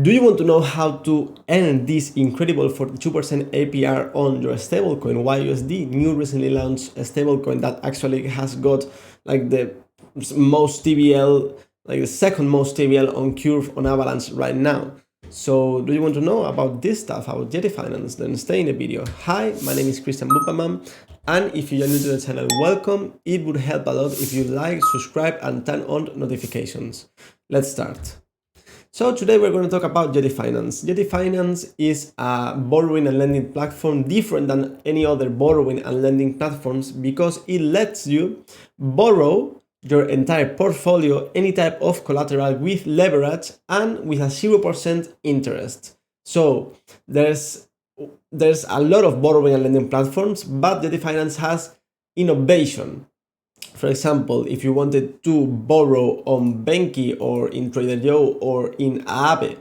Do you want to know how to earn this incredible 42% APR on your stablecoin YUSD? New recently launched stablecoin that actually has got like the most TVL, like the second most TVL on Curve on Avalanche right now. So do you want to know about this stuff, about Yeti Finance? Then stay in the video. Hi, my name is Christian Bupaman, and if you're new to the channel, welcome. It would help a lot if you like, subscribe, and turn on notifications. Let's start. So today we're going to talk about Yeti Finance. Yeti Finance is a borrowing and lending platform different than any other borrowing and lending platforms because it lets you borrow your entire portfolio, any type of collateral with leverage and with a 0% interest. So there's a lot of borrowing and lending platforms, but Yeti Finance has innovation. For example, if you wanted to borrow on Benki or in Trader Joe or in Aave,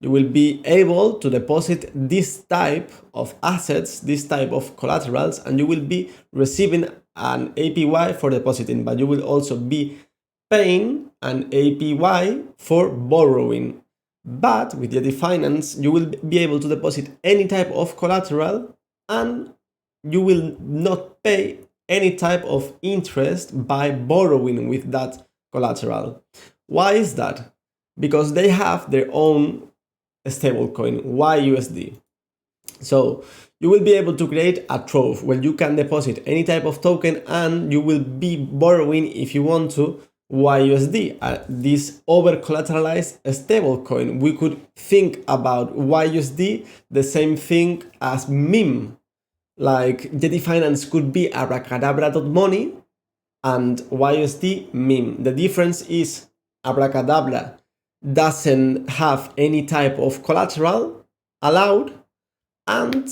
you will be able to deposit this type of assets, this type of collaterals, and you will be receiving an APY for depositing, but you will also be paying an APY for borrowing. But with Yeti Finance, you will be able to deposit any type of collateral and you will not pay any type of interest by borrowing with that collateral. Why is that? Because they have their own stablecoin, YUSD. So you will be able to create a trove where you can deposit any type of token and you will be borrowing, if you want to, YUSD, this over-collateralized stablecoin. We could think about YUSD the same thing as meme. Like Yeti Finance could be abracadabra.money and YUSD meme. The difference is abracadabra doesn't have any type of collateral allowed, and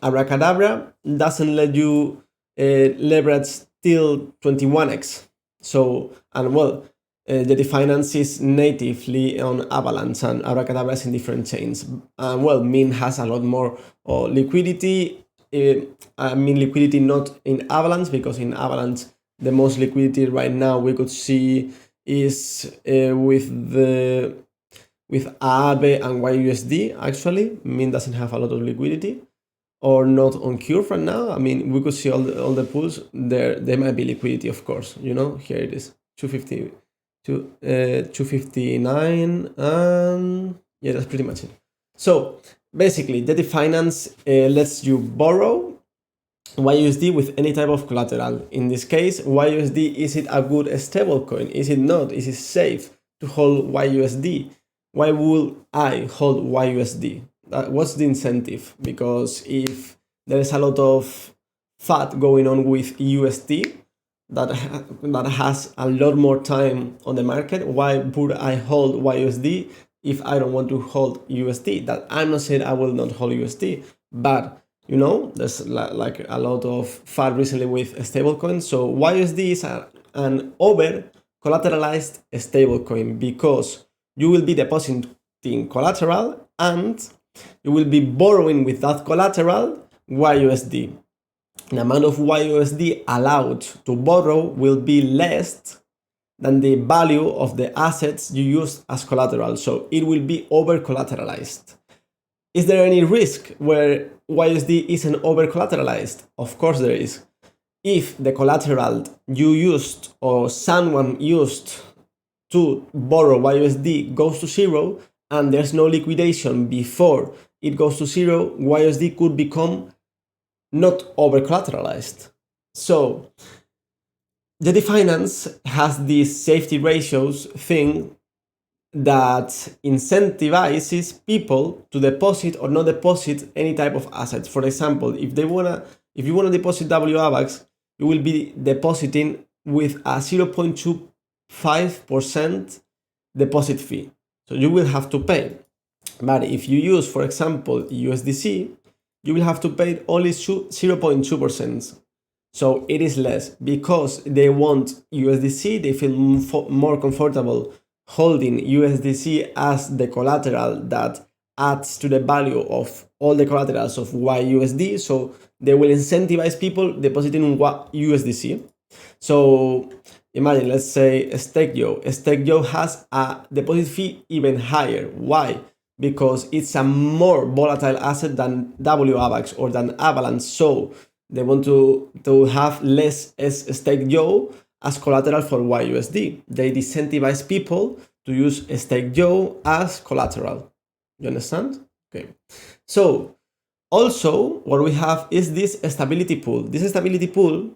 abracadabra doesn't let you leverage till 21x. So, and well, Yeti Finance is natively on Avalanche and Abracadabra is in different chains. Well, Mint has a lot more liquidity. Liquidity not in Avalanche, because in Avalanche the most liquidity right now we could see is with Aave and YUSD. Actually, Mint doesn't have a lot of liquidity, or not on Curve right now. I mean, we could see all the pools there. There might be liquidity, of course. You know, here it is, 259, and yeah, that's pretty much it. So basically, Yeti Finance lets you borrow YUSD with any type of collateral. In this case, YUSD, is it a good stablecoin? Is it not? Is it safe to hold YUSD? Why would I hold YUSD? What's the incentive? Because if there is a lot of fat going on with USD, that has a lot more time on the market, why would I hold YUSD if I don't want to hold USD? That I'm not saying I will not hold USD, but you know, there's like a lot of fat recently with stablecoins. So YUSD is an over collateralized stablecoin because you will be depositing collateral and you will be borrowing with that collateral YUSD. The amount of YUSD allowed to borrow will be less than the value of the assets you use as collateral. So it will be over collateralized. Is there any risk where YUSD isn't over collateralized? Of course there is. If the collateral you used or someone used to borrow YUSD goes to zero and there's no liquidation before it goes to zero, YUSD could become not over collateralized. So Yeti Finance has this safety ratios thing that incentivizes people to deposit or not deposit any type of assets. For example, if you wanna deposit WAVAX, you will be depositing with a 0.25% deposit fee. So you will have to pay. But if you use, for example, USDC, you will have to pay only 0.2%. So it is less because they want USDC. They feel more comfortable holding USDC as the collateral that adds to the value of all the collaterals of YUSD. So they will incentivize people depositing USDC. So imagine, let's say Stake.io has a deposit fee even higher. Why? Because it's a more volatile asset than WAVAX or than Avalanche. So they want to have less Stake.io as collateral for YUSD. They disincentivize people to use Stake.io as collateral. You understand? Okay. So also what we have is this stability pool. This stability pool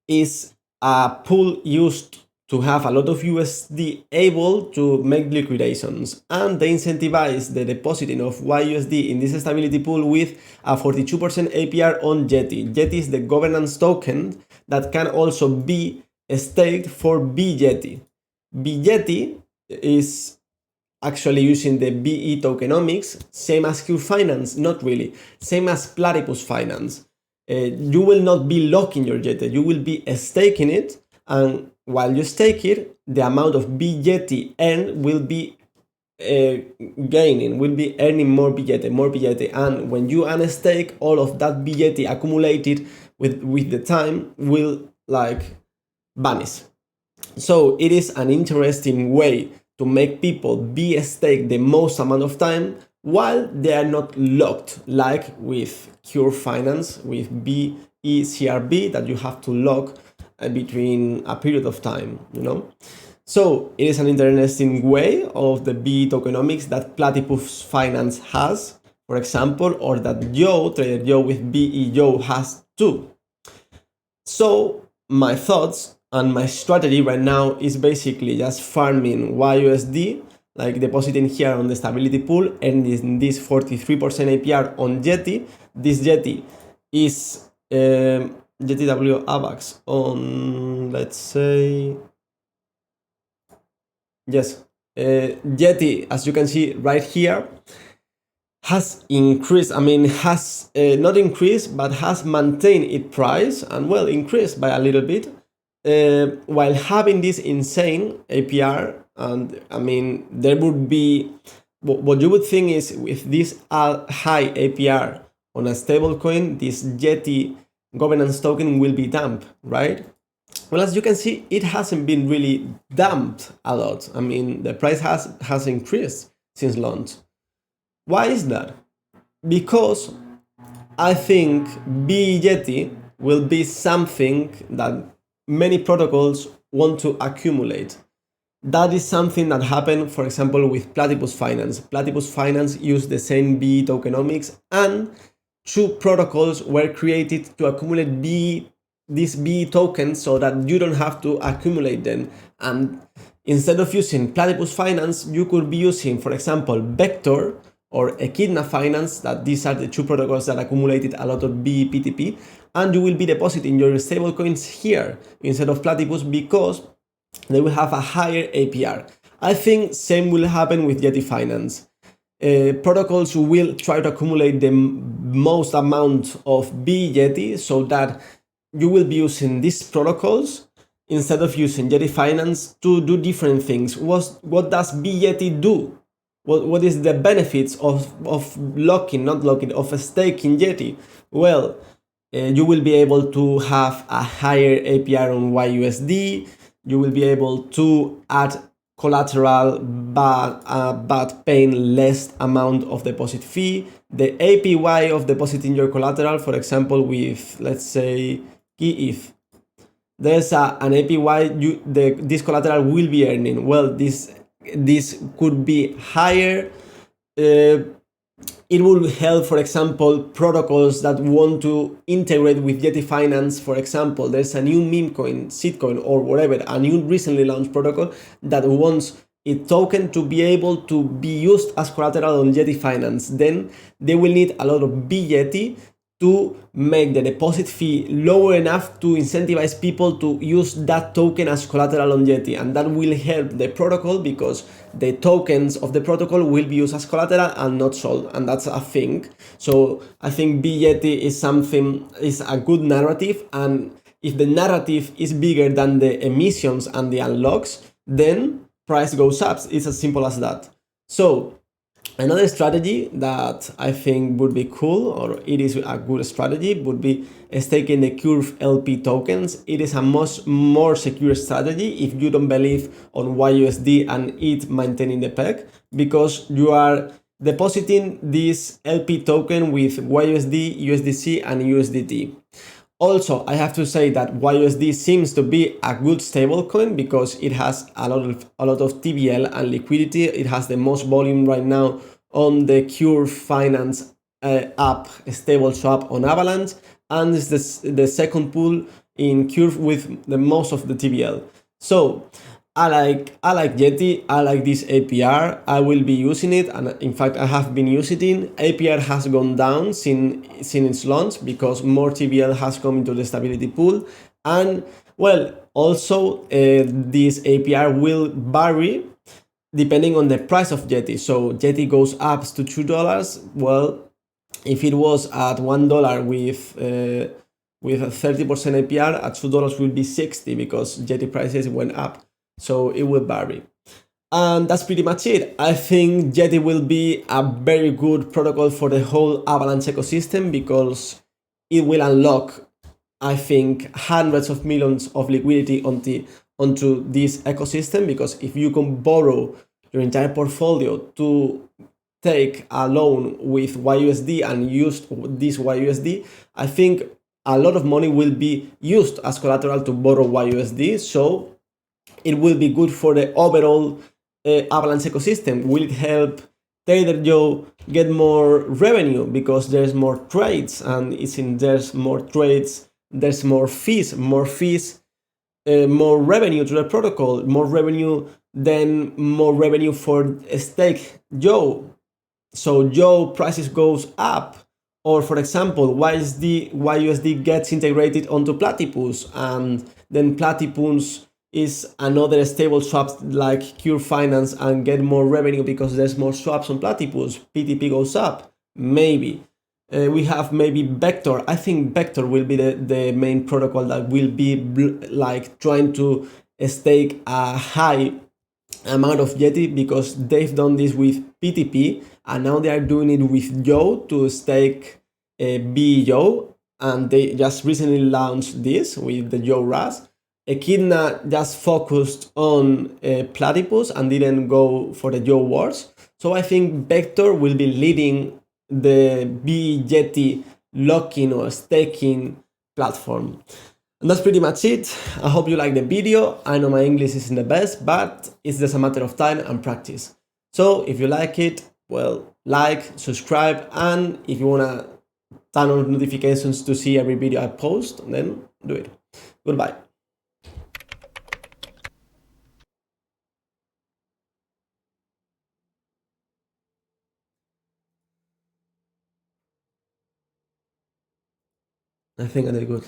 is a pool used to have a lot of USD able to make liquidations, and they incentivize the depositing of YUSD in this stability pool with a 42% APR on Yeti. Yeti is the governance token that can also be staked for BYeti. BYeti is actually using the BE tokenomics, same as Q Finance, not really, same as Platypus Finance. You will not be locking your Yeti, you will be staking it, and while you stake it, the amount of BYeti earned will be gaining, will be earning more BYeti, and when you unstake, all of that BYeti accumulated with the time will like vanish. So it is an interesting way to make people be stake the most amount of time while they are not locked, like with Cure Finance, with BECRB, that you have to lock between a period of time, you know. So it is an interesting way of the BE tokenomics that Platypus Finance has, for example, or that Trader Joe with BE has too. So my thoughts and my strategy right now is basically just farming YUSD, like depositing here on the stability pool, and this 43% APR on Yeti. This Yeti is YetiW AVAX on, let's say, yes, Yeti, as you can see right here, has increased, has not increased, but has maintained its price, and well, increased by a little bit, while having this insane APR. And there would be, what you would think is, with this high APR on a stablecoin, this Yeti governance token will be dumped, right? Well, as you can see, it hasn't been really dumped a lot. The price has increased since launch. Why is that? Because I think BYeti will be something that many protocols want to accumulate. That is something that happened, for example, with Platypus Finance. Platypus Finance used the same BE tokenomics, and two protocols were created to accumulate these BE tokens so that you don't have to accumulate them. And instead of using Platypus Finance, you could be using, for example, Vector or Echidna Finance, that these are the two protocols that accumulated a lot of BE PTP, and you will be depositing your stablecoins here instead of Platypus because they will have a higher APR. I think same will happen with Yeti Finance. Protocols will try to accumulate the most amount of BYeti so that you will be using these protocols instead of using Yeti Finance to do different things. What does BYeti do? What is the benefits of staking Yeti? Well, you will be able to have a higher APR on YUSD. You will be able to add collateral but paying less amount of deposit fee. The APY of depositing your collateral, for example, with, let's say, KeyETH, there's an APY this collateral will be earning. Well, this could be higher. It will help, for example, protocols that want to integrate with Yeti Finance. For example, there's a new meme coin, Sitcoin, or whatever, a new recently launched protocol that wants its token to be able to be used as collateral on Yeti Finance. Then they will need a lot of BYeti to make the deposit fee lower enough to incentivize people to use that token as collateral on Yeti, and that will help the protocol because the tokens of the protocol will be used as collateral and not sold, and that's a thing. So I think BYeti is a good narrative, and if the narrative is bigger than the emissions and the unlocks, then price goes up. It's as simple as that. So Another strategy that I think would be cool, or it is a good strategy, would be staking the Curve LP tokens. It is a much more secure strategy if you don't believe on YUSD and it maintaining the peg, because you are depositing this LP token with YUSD, USDC, and USDT. Also, I have to say that YUSD seems to be a good stablecoin because it has a lot of TVL and liquidity. It has the most volume right now on the Yeti Finance app, stable swap on Avalanche, and it's the second pool in Curve with the most of the TVL. So I like Yeti. I like this APR. I will be using it, and in fact, I have been using it. APR has gone down since its launch because more TVL has come into the stability pool, and well, also this APR will vary depending on the price of Yeti. So Yeti goes up to $2. Well, if it was at $1 with a 30% APR, at $2 will be 60 because Yeti prices went up. So it will vary. And that's pretty much it. I think Yeti will be a very good protocol for the whole Avalanche ecosystem because it will unlock, I think, hundreds of millions of liquidity onto this ecosystem, because if you can borrow your entire portfolio to take a loan with YUSD and use this YUSD, I think a lot of money will be used as collateral to borrow YUSD. So it will be good for the overall Avalanche ecosystem. Will it help Trader Joe get more revenue because there's more trades, and there's more trades, there's more fees, more revenue to the protocol, more revenue for stake Joe. So Joe prices goes up, or for example, YUSD gets integrated onto Platypus, and then Platypus is another stable swap like Yeti Finance and get more revenue because there's more swaps on Platypus. PTP goes up, maybe. We have maybe Vector. I think Vector will be the main protocol that will be like trying to stake a high amount of Yeti, because they've done this with PTP and now they are doing it with Joe to stake BEO, and they just recently launched this with the Joe Ras. Echidna just focused on Platypus and didn't go for the Joe Wars. So I think Vector will be leading the Yeti locking or staking platform. And that's pretty much it. I hope you like the video. I know my English isn't the best, but it's just a matter of time and practice. So if you like it, well, like, subscribe, and if you wanna turn on notifications to see every video I post, then do it. Goodbye. I think I did good.